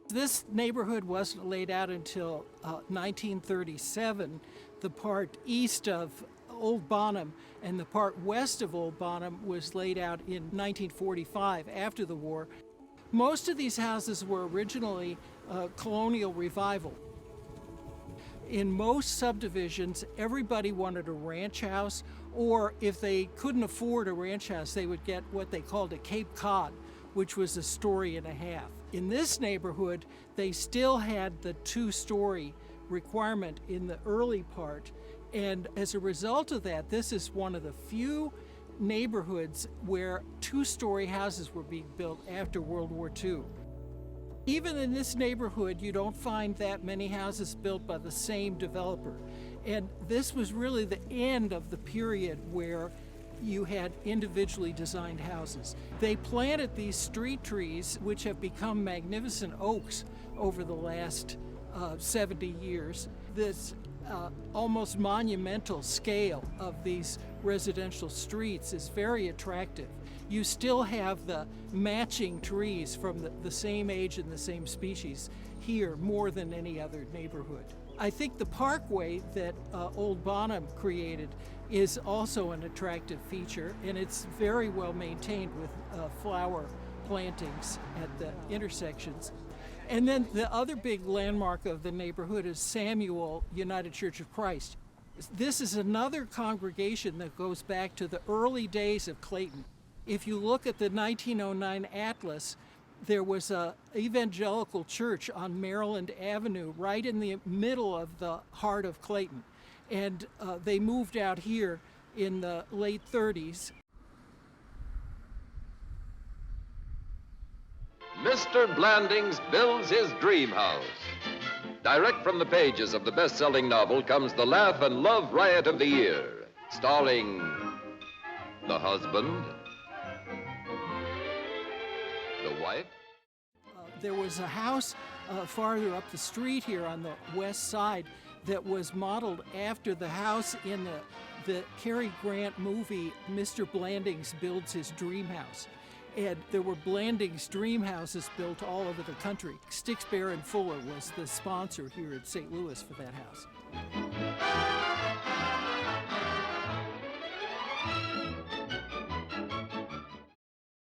This neighborhood wasn't laid out until 1937. The part east of Old Bonham and the part west of Old Bonham was laid out in 1945 after the war. Most of these houses were originally colonial revival. In most subdivisions, everybody wanted a ranch house, or if they couldn't afford a ranch house, they would get what they called a Cape Cod, which was a story and a half. In this neighborhood, they still had the two-story requirement in the early part, and as a result of that, this is one of the few neighborhoods where two-story houses were being built after World War II. Even in this neighborhood, you don't find that many houses built by the same developer. And this was really the end of the period where you had individually designed houses. They planted these street trees, which have become magnificent oaks over the last 70 years. This almost monumental scale of these residential streets is very attractive. You still have the matching trees from the same age and the same species here more than any other neighborhood. I think the parkway that Old Bonham created is also an attractive feature, and it's very well maintained with flower plantings at the intersections. And then the other big landmark of the neighborhood is Samuel United Church of Christ. This is another congregation that goes back to the early days of Clayton. If you look at the 1909 atlas, there was an evangelical church on Maryland Avenue right in the middle of the heart of Clayton. And they moved out here in the late 30s. Mr. Blandings builds his dream house. Direct from the pages of the best-selling novel comes the laugh and love riot of the year, starring the husband, the wife. There was a house farther up the street here on the west side that was modeled after the house in the Cary Grant movie, Mr. Blandings Builds His Dream House. And there were Blandings dream houses built all over the country. Stix, Bear & Fuller was the sponsor here in St. Louis for that house.